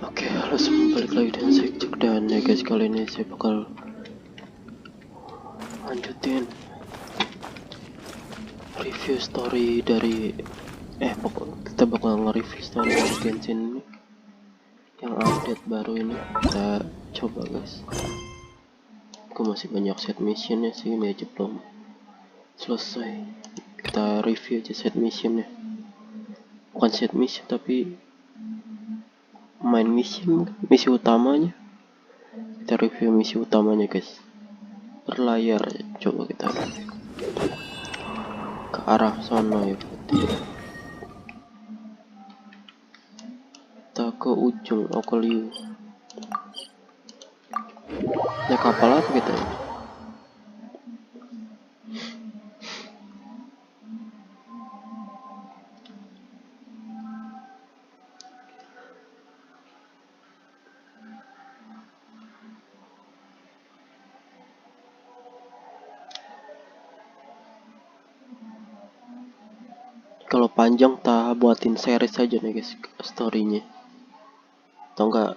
Oke, halo semua, balik lagi dengan saya Ikcak, dan ya guys, kali ini saya bakal lanjutin review story dari kita bakal nge-review story dari genshin ini yang update baru ini. Kita coba guys, aku masih banyak set missionnya sih, ini aja belum selesai. Kita review aja set missionnya, bukan set mission tapi main mission, misi utamanya. Kita review misi utamanya guys, berlayar. Coba kita ke arah sana ya, berarti kita ke ujung Okoliu. Naik kapal apa kita ya? Kalau panjang tak buatin series aja nih guys storynya, atau enggak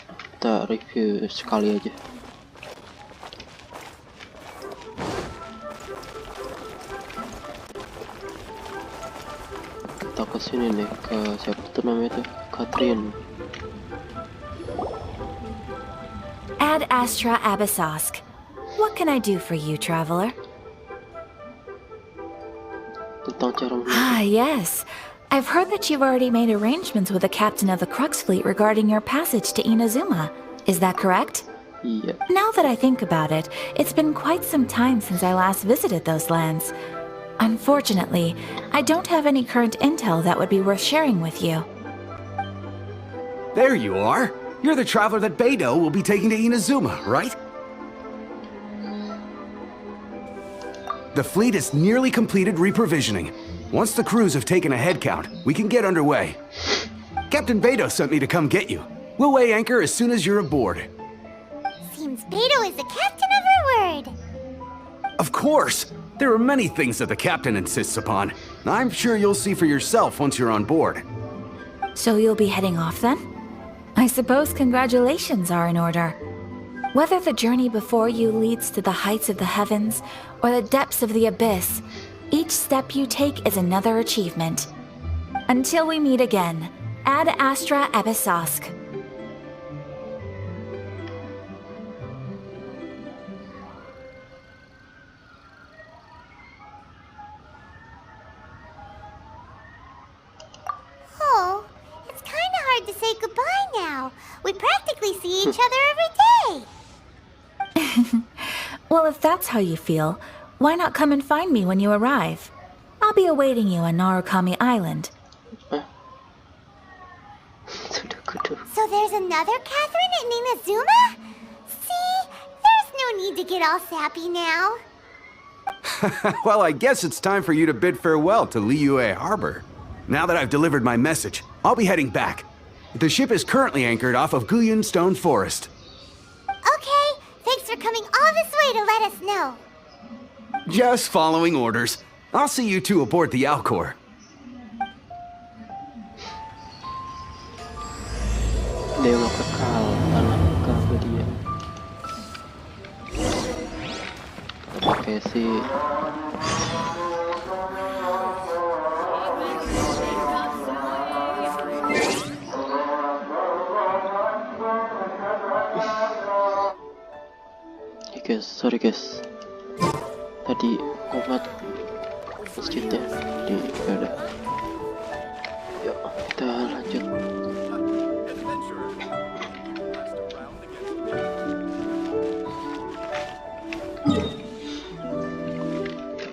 kita review sekali aja. Kita kesini nih, ke siapa tuh namanya tuh, Catherine. Ad Astra Abyssosk. What can I do for you, traveler? Tentang cara Ah, yes. I've heard that you've already made arrangements with the captain of the Crux fleet regarding your passage to Inazuma. Is that correct? Iya. Now that I think about it, it's been quite some time since I last visited those lands. Unfortunately, I don't have any current intel that would be worth sharing with you. There you are. You're the traveler that Beidou will be taking to Inazuma, right? The fleet is nearly completed reprovisioning. Once the crews have taken a head count, we can get underway. Captain Beidou sent me to come get you. We'll weigh anchor as soon as you're aboard. Seems Beidou is the captain of her word. Of course! There are many things that the captain insists upon. I'm sure you'll see for yourself once you're on board. So you'll be heading off then? I suppose congratulations are in order. Whether the journey before you leads to the heights of the heavens or the depths of the abyss, each step you take is another achievement. Until we meet again, Ad Astra Abyssosk. Oh, it's kind of hard to say goodbye now. We practically see each other every day. Well, if that's how you feel, why not come and find me when you arrive? I'll be awaiting you on Narukami Island. So there's another Catherine in Inazuma? See, there's no need to get all sappy now. Well, I guess it's time for you to bid farewell to Liyue Harbor. Now that I've delivered my message, I'll be heading back. The ship is currently anchored off of Guyun Stone Forest. Okay, thanks for coming all this way to let us know. Just following orders. I'll see you two aboard the Alcor. Dewa kekal, anak keabadian. Oke sih. Guys, sorry guys, tadi kumat masjidnya di udah. Yuk kita lanjut.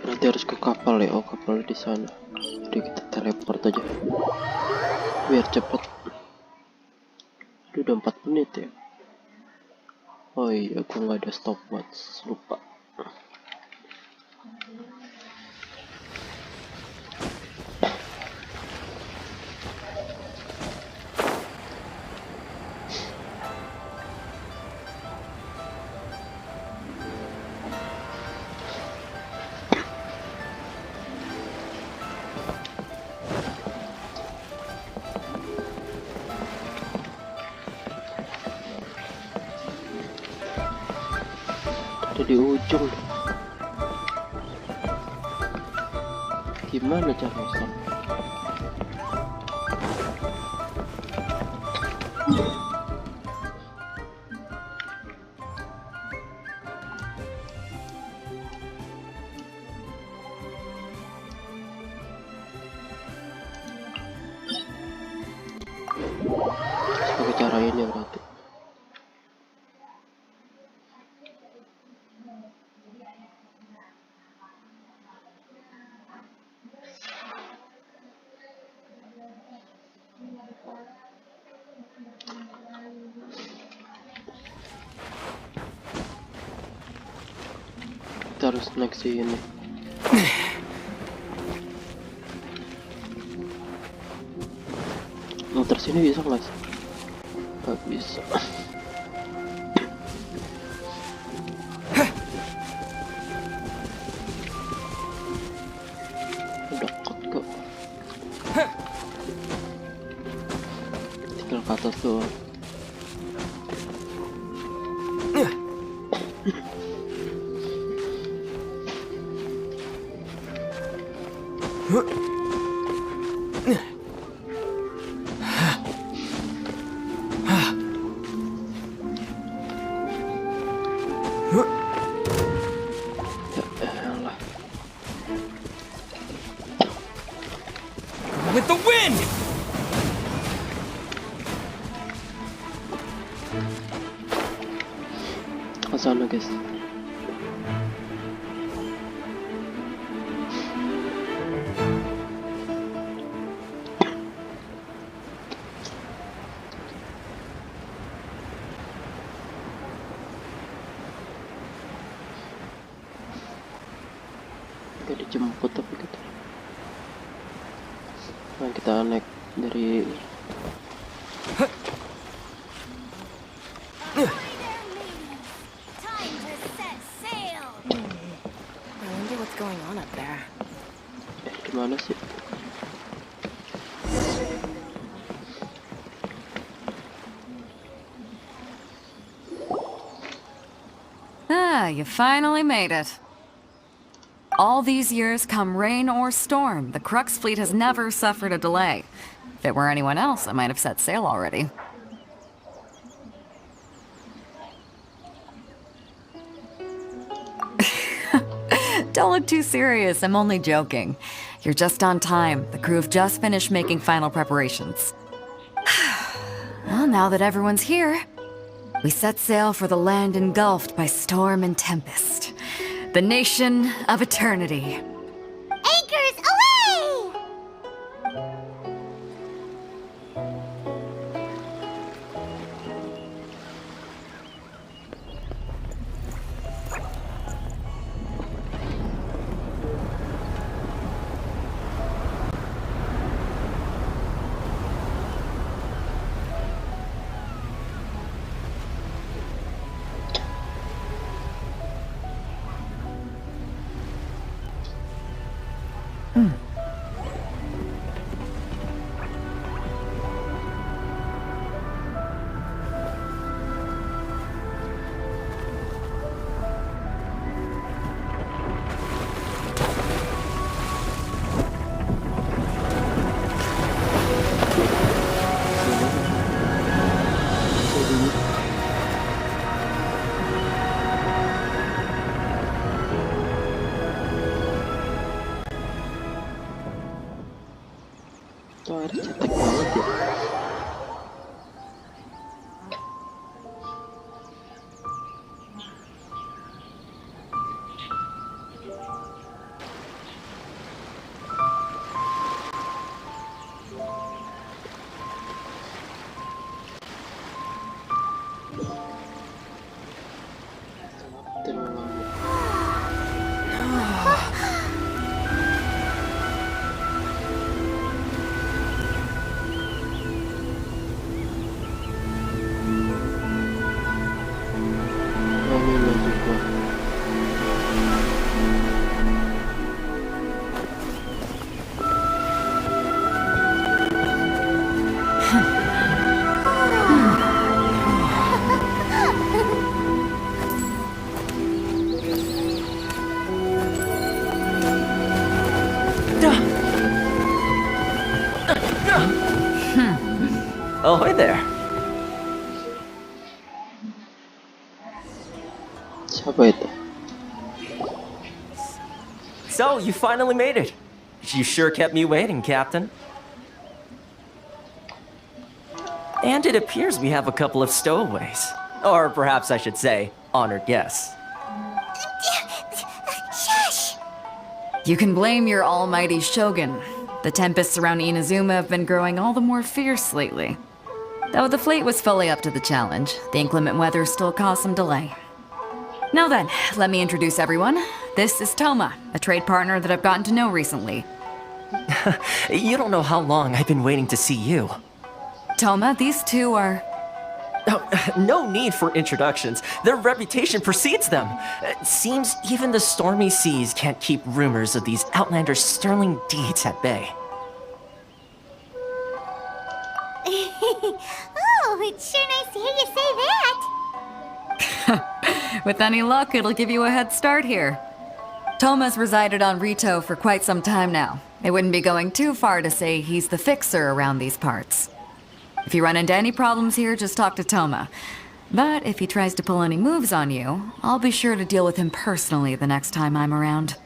Berarti harus ke kapal ya. Oh, kapal di sana, jadi kita teleport aja biar cepet. Udah 4 menit ya. Oh iya, aku nggak ada stopwatch, lupa. Ada di ujung. Gimana cara start? Pakai cara ini berarti. Kita harus naik sini. Muter sini bisa nggak sih? Nggak bisa. Deket kok. Tinggal ke atas doang. With the wind! Ke sana guys. Gak dijemput tapi kita. Nah, kita naik dari Time to set sail. I wonder what's going on up there. gimana sih? Ah, you finally made it. All these years, come rain or storm, the Crux fleet has never suffered a delay. If it were anyone else, I might have set sail already. Don't look too serious, I'm only joking. You're just on time. The crew have just finished making final preparations. Well, now that everyone's here, we set sail for the land engulfed by storm and tempest. The nation of eternity. Anchors away! Itu air cetek banget ya. Ahoy there. Siapa itu? So, you finally made it. You sure kept me waiting, Captain. And it appears we have a couple of stowaways. Or perhaps I should say, honored guests. Shush! You can blame your almighty shogun. The tempests around Inazuma have been growing all the more fierce lately. Though the fleet was fully up to the challenge, the inclement weather still caused some delay. Now then, let me introduce everyone. This is Toma, a trade partner that I've gotten to know recently. You don't know how long I've been waiting to see you. Toma, these two are... Oh, no need for introductions. Their reputation precedes them. It seems even the stormy seas can't keep rumors of these outlanders' sterling deeds at bay. Oh, it's sure nice to hear you say that. With any luck, it'll give you a head start here. Toma's resided on Rito for quite some time now. It wouldn't be going too far to say he's the fixer around these parts. If you run into any problems here, just talk to Toma. But if he tries to pull any moves on you, I'll be sure to deal with him personally the next time I'm around.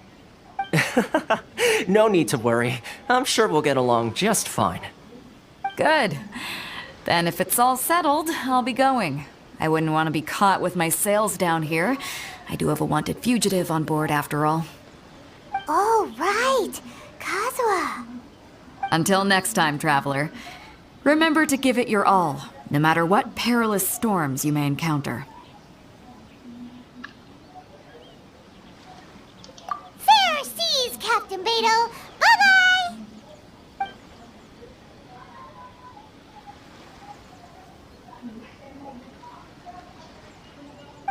No need to worry. I'm sure we'll get along just fine. Good. Then if it's all settled, I'll be going. I wouldn't want to be caught with my sails down here. I do have a wanted fugitive on board after all. Oh, right. Kazuha. Until next time, traveler. Remember to give it your all, no matter what perilous storms you may encounter. Fair seas, Captain Beto. Bye-bye!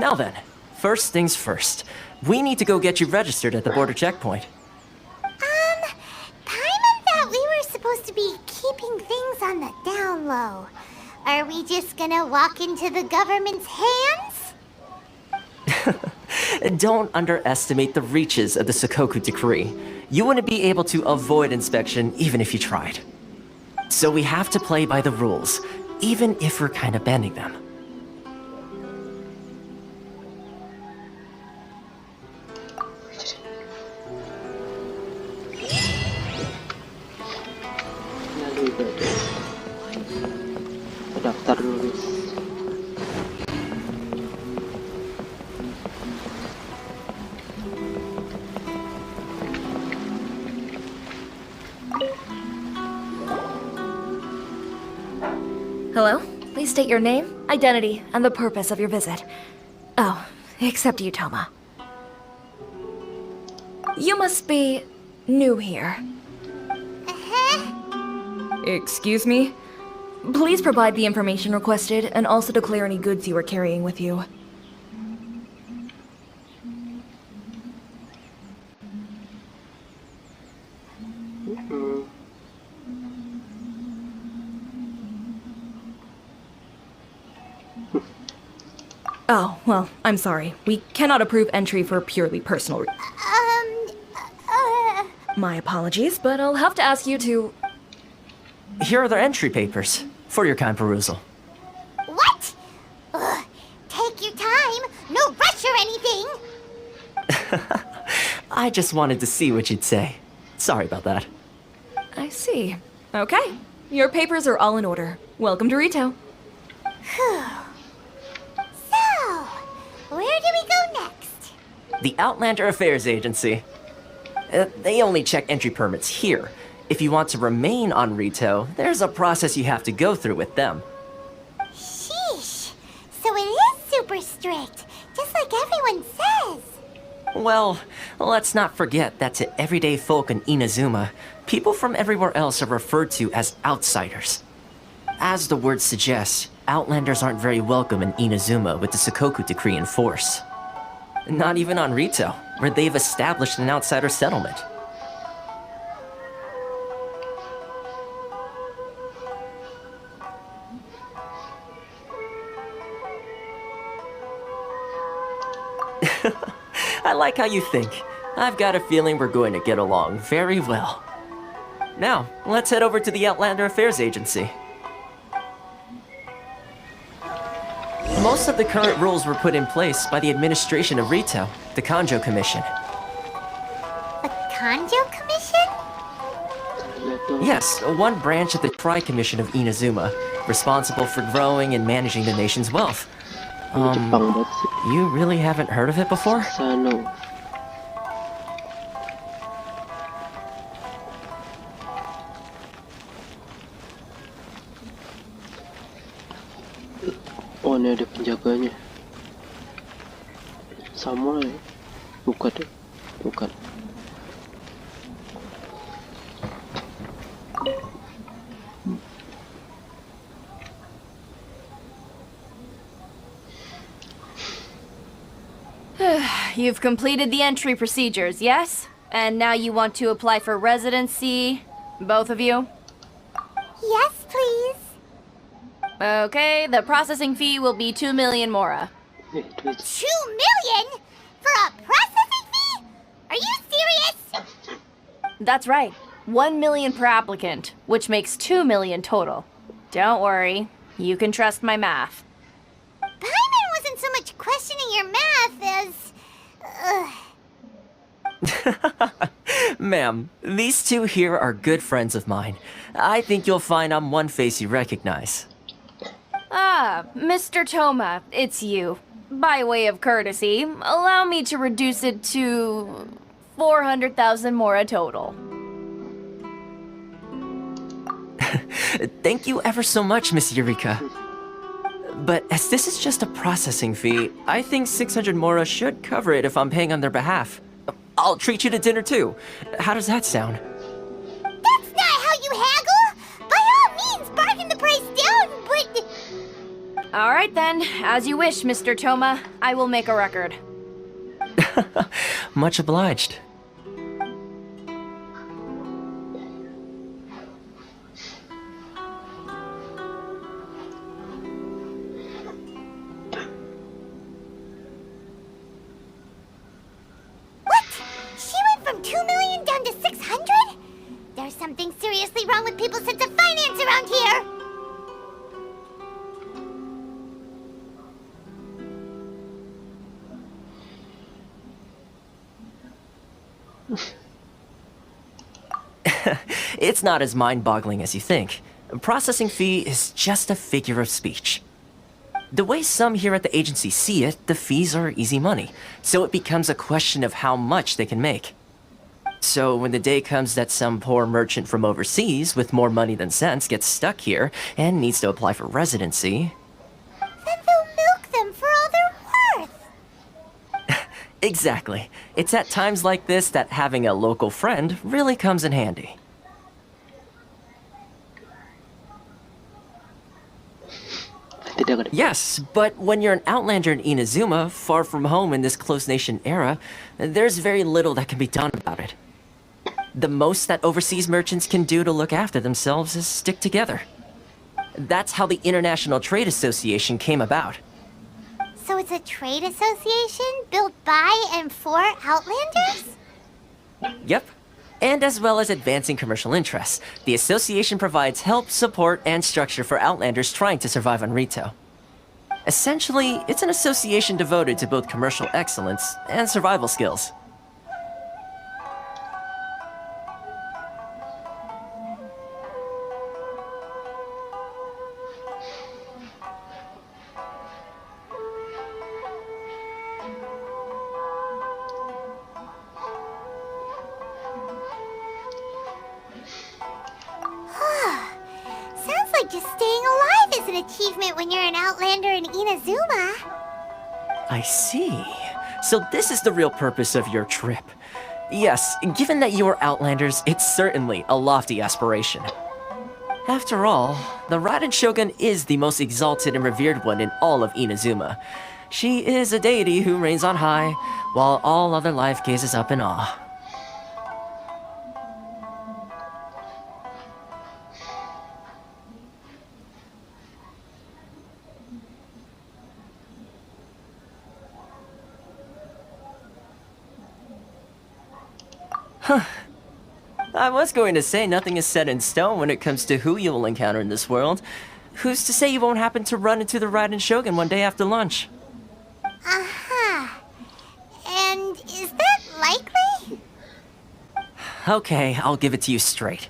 Now then, first things first. We need to go get you registered at the border checkpoint. Paimon thought we were supposed to be keeping things on the down low. Are we just gonna walk into the government's hands? Don't underestimate the reaches of the Sakoku decree. You wouldn't be able to avoid inspection even if you tried. So we have to play by the rules, even if we're kind of bending them. Lalu ibadah. Daftar dulu guys. Hello? Please state your name, identity, and the purpose of your visit. Oh, except you, Toma. You must be new here. Excuse me? Please provide the information requested and also declare any goods you are carrying with you. Oh, well, I'm sorry. We cannot approve entry for purely personal reasons. My apologies, but I'll have to ask you to... Here are the entry papers for your kind perusal. What? Ugh, take your time. No rush or anything. I just wanted to see what you'd say. Sorry about that. I see. Okay. Your papers are all in order. Welcome to Rito. So, where do we go next? The Outlander Affairs Agency. They only check entry permits here. If you want to remain on Rito, there's a process you have to go through with them. Sheesh. So it is super strict, just like everyone says. Well, let's not forget that to everyday folk in Inazuma, people from everywhere else are referred to as outsiders. As the word suggests, Outlanders aren't very welcome in Inazuma with the Sakoku decree in force. Not even on Rito, where they've established an outsider settlement. I like how you think. I've got a feeling we're going to get along very well. Now, let's head over to the Outlander Affairs Agency. Most of the current rules were put in place by the administration of Rito, the Kanjo Commission. The Kanjo Commission? Yes, one branch of the Tri-Commission of Inazuma, responsible for growing and managing the nation's wealth. Jepang banget sih. You really haven't heard of it before? Sano. Oh, ini ada penjaganya. Sama ya? Bukan deh. Bukan. You've completed the entry procedures, yes? And now you want to apply for residency? Both of you? Yes, please. Okay, the processing fee will be 2 million mora. 2 million? For a processing fee? Are you serious? That's right. 1 million per applicant, which makes 2 million total. Don't worry, you can trust my math. Paimon wasn't so much questioning your math as... Ma'am, these two here are good friends of mine. I think you'll find I'm one face you recognize. Ah, Mr. Toma, it's you. By way of courtesy, allow me to reduce it to 400,000 mora total. Thank you ever so much, Miss Eureka. But as this is just a processing fee, I think 600 mora should cover it if I'm paying on their behalf. I'll treat you to dinner too. How does that sound? That's not how you haggle! By all means, bargain the price down, but... Alright then, as you wish, Mr. Toma. I will make a record. Much obliged. What? She went from 2 million down to 600? There's something seriously wrong with people's sense of finance around here! It's not as mind-boggling as you think. Processing fee is just a figure of speech. The way some here at the agency see it, the fees are easy money, so it becomes a question of how much they can make. So when the day comes that some poor merchant from overseas with more money than sense gets stuck here and needs to apply for residency... Then they'll milk them for all they're worth! Exactly. It's at times like this that having a local friend really comes in handy. Tidak ada. Yes, but when you're an outlander in Inazuma, far from home in this closed nation era, there's very little that can be done about it. The most that overseas merchants can do to look after themselves is stick together. That's how the International Trade Association came about. So it's a trade association built by and for Outlanders? Yep. And as well as advancing commercial interests, the association provides help, support, and structure for Outlanders trying to survive on Rito. Essentially, it's an association devoted to both commercial excellence and survival skills. Sounds like just staying alive is an achievement when you're an Outlander in Inazuma. I see. So this is the real purpose of your trip. Yes, given that you are Outlanders, it's certainly a lofty aspiration. After all, the Raiden Shogun is the most exalted and revered one in all of Inazuma. She is a deity who reigns on high, while all other life gazes up in awe. I was going to say nothing is set in stone when it comes to who you will encounter in this world, Who's to say you won't happen to run into the Raiden Shogun one day after lunch? Uh-huh. And is that likely? Okay, I'll give it to you straight.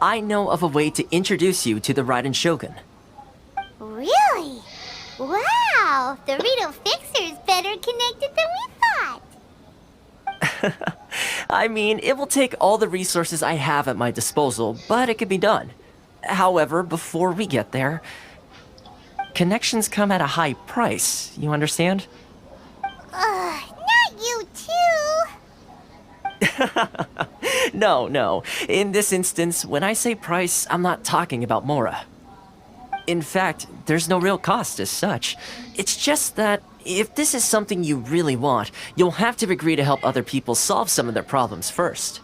I know of a way to introduce you to the Raiden Shogun. Really? Wow! The Rito Fixer's better connected than we thought. I mean, it will take all the resources I have at my disposal, but it can be done. However, before we get there, connections come at a high price, you understand? Not you too! No. In this instance, when I say price, I'm not talking about Mora. In fact, there's no real cost as such. It's just that if this is something you really want, you'll have to agree to help other people solve some of their problems first.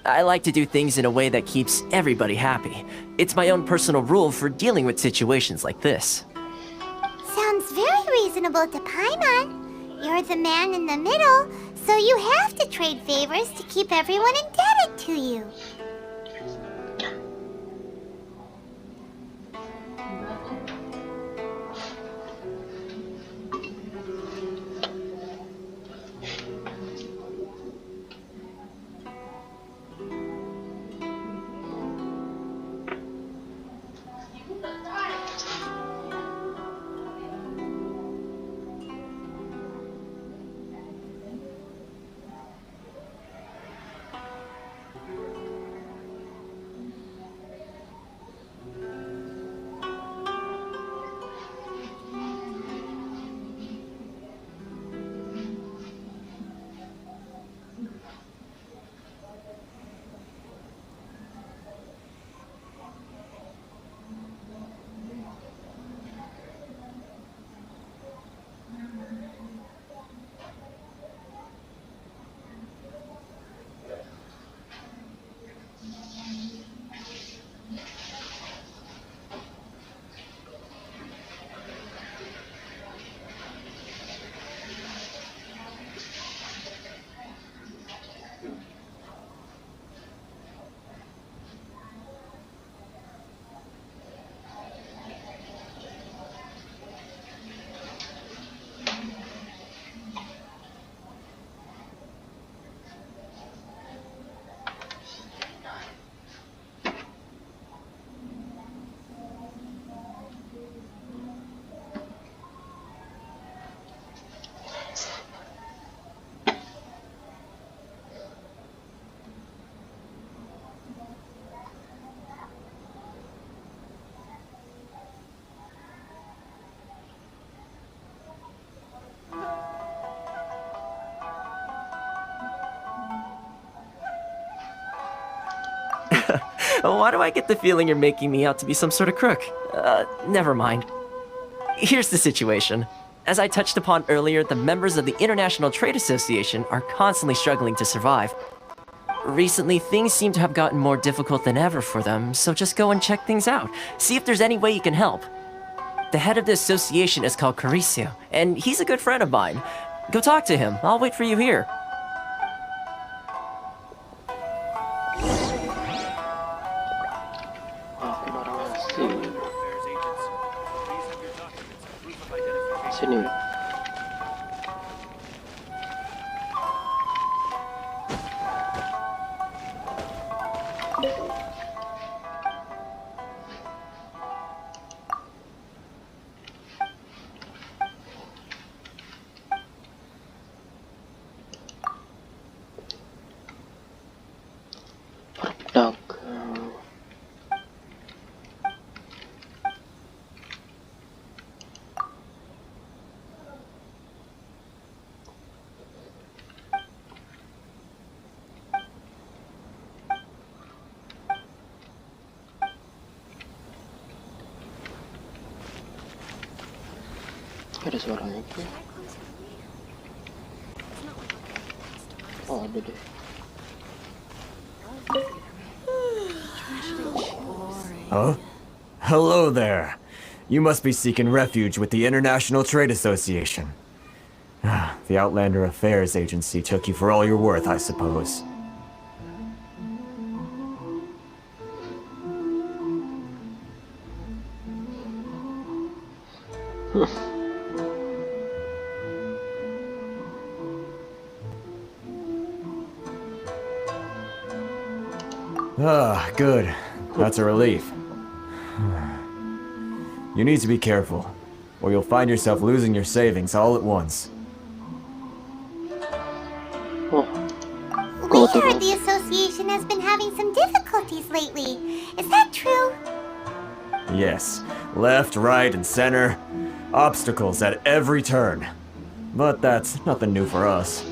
I like to do things in a way that keeps everybody happy. It's my own personal rule for dealing with situations like this. Sounds very reasonable to Paimon. You're the man in the middle, so you have to trade favors to keep everyone indebted to you. Why do I get the feeling you're making me out to be some sort of crook? Never mind. Here's the situation. As I touched upon earlier, the members of the International Trade Association are constantly struggling to survive. Recently, things seem to have gotten more difficult than ever for them, so just go and check things out. See if there's any way you can help. The head of the association is called Caricio, and he's a good friend of mine. Go talk to him. I'll wait for you here. Sini. Perdak. Ada suaranya tuh. Oh, ada deh. Huh? Hello there. You must be seeking refuge with the International Trade Association. The Outlander Affairs Agency took you for all you're worth, I suppose. Ah, good. That's a relief. You need to be careful, or you'll find yourself losing your savings all at once. Oh, We heard the association has been having some difficulties lately. Is that true? Yes, left, right, and center. Obstacles at every turn. But that's nothing new for us.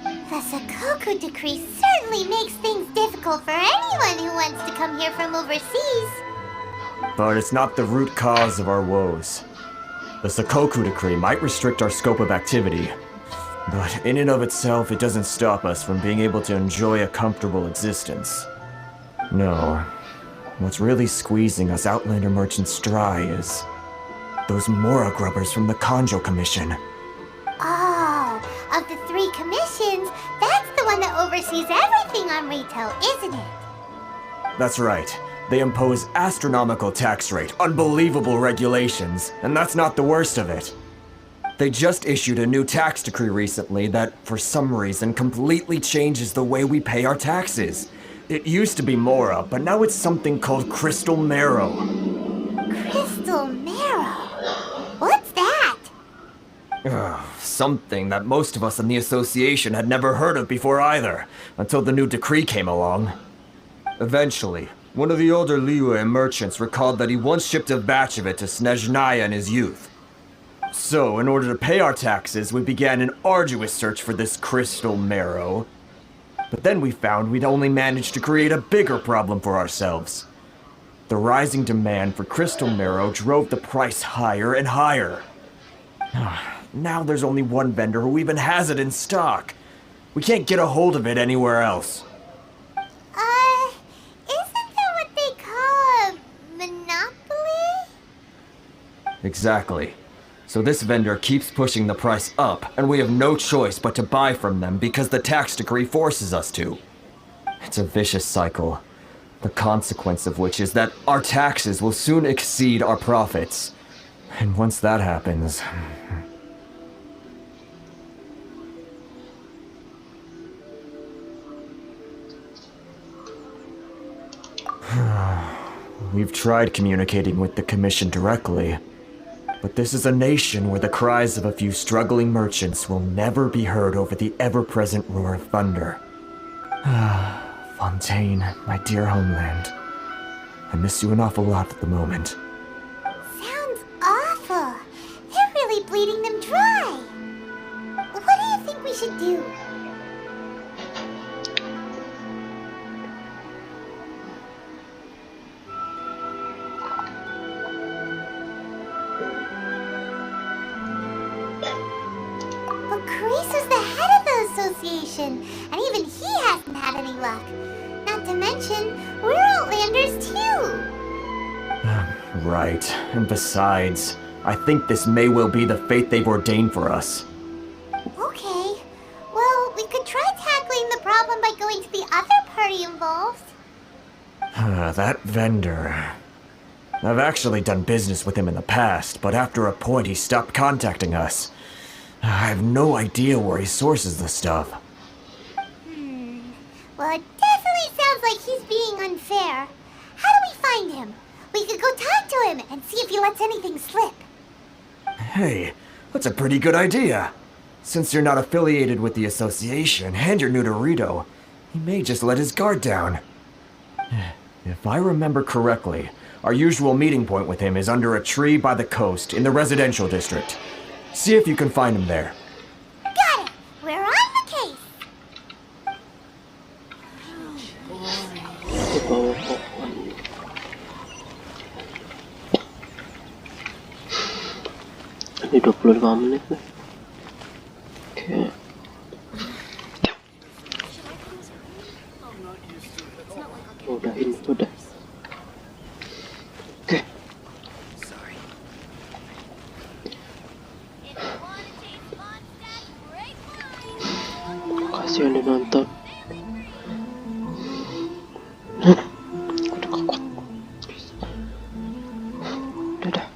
The Sakoku decree certainly makes things difficult for anyone who wants to come here from overseas. But it's not the root cause of our woes. The Sakoku decree might restrict our scope of activity, but in and of itself, it doesn't stop us from being able to enjoy a comfortable existence. No, what's really squeezing us Outlander merchants dry is those Mora grubbers from the Kanjo Commission. Oh, of the 3 commissions, that's the one that oversees everything on retail, isn't it? That's right. They impose astronomical tax rate, unbelievable regulations, and that's not the worst of it. They just issued a new tax decree recently that, for some reason, completely changes the way we pay our taxes. It used to be Mora, but now it's something called Crystal Marrow. Crystal Marrow? What's that? Something that most of us in the association had never heard of before either, until the new decree came along. Eventually, one of the older Liyue merchants recalled that he once shipped a batch of it to Snezhnaya in his youth. So, in order to pay our taxes, we began an arduous search for this crystal marrow. But then we found we'd only managed to create a bigger problem for ourselves. The rising demand for crystal marrow drove the price higher and higher. Now there's only one vendor who even has it in stock. We can't get a hold of it anywhere else. Isn't that what they call a monopoly? Exactly. So this vendor keeps pushing the price up, and we have no choice but to buy from them because the tax decree forces us to. It's a vicious cycle, the consequence of which is that our taxes will soon exceed our profits. And once that happens... We've tried communicating with the Commission directly, but this is a nation where the cries of a few struggling merchants will never be heard over the ever-present roar of thunder. Fontaine, my dear homeland. I miss you an awful lot at the moment. Sounds awful. They're really bleeding them dry. What do you think we should do? But Carice's the head of the association, and even he hasn't had any luck. Not to mention, we're Outlanders too. Right, and besides, I think this may well be the fate they've ordained for us. Okay. Well, we could try tackling the problem by going to the other party involved. That vendor... I've actually done business with him in the past, but after a point he stopped contacting us. I have no idea where he sources the stuff. Well, it definitely sounds like he's being unfair. How do we find him? We could go talk to him and see if he lets anything slip. Hey, that's a pretty good idea. Since you're not affiliated with the association and you're new to Rito, he may just let his guard down. If I remember correctly, our usual meeting point with him is under a tree by the coast in the residential district. See if you can find him there. Got it! We're on the case! Ke bawah pohon. Ini 25 menit nih. Oke. Udahin, udah. Oke. Makasih yang udah nonton. Udah kuat. Dadah.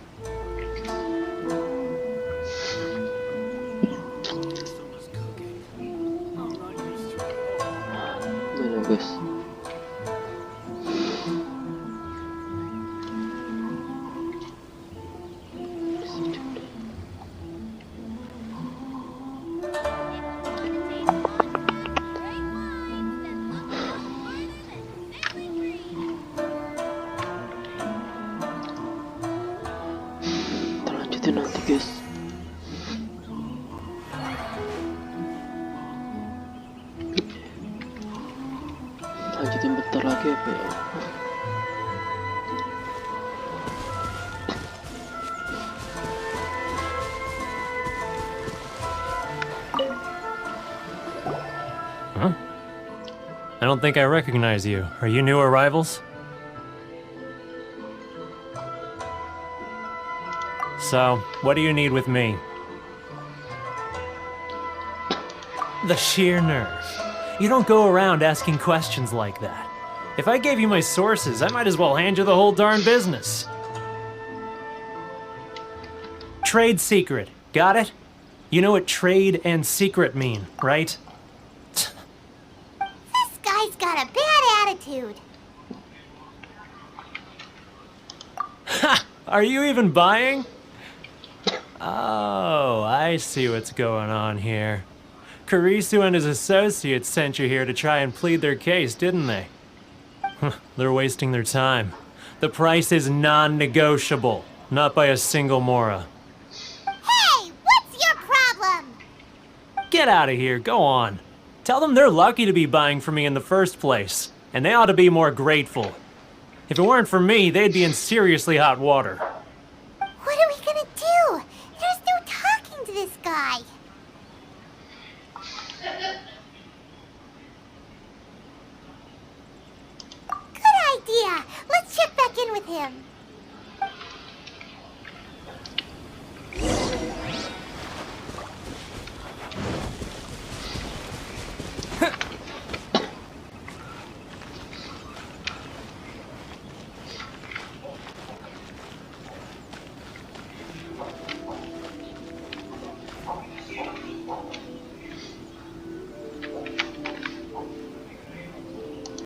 lanjutin nanti guys. Lanjutin bentar lagi apa ya? Huh? I don't think I recognize you. Are you new arrivals? So, what do you need with me? The sheer nerve. You don't go around asking questions like that. If I gave you my sources, I might as well hand you the whole darn business. Trade secret. Got it? You know what trade and secret mean, right? This guy's got a bad attitude. Ha! Are you even buying? Oh, I see what's going on here. Karisu and his associates sent you here to try and plead their case, didn't they? They're wasting their time. The price is non-negotiable, not by a single mora. Hey, what's your problem? Get out of here, go on. Tell them they're lucky to be buying from me in the first place, and they ought to be more grateful. If it weren't for me, they'd be in seriously hot water. What are we gonna do? There's no talking to this guy. Good idea. Let's check back in with him.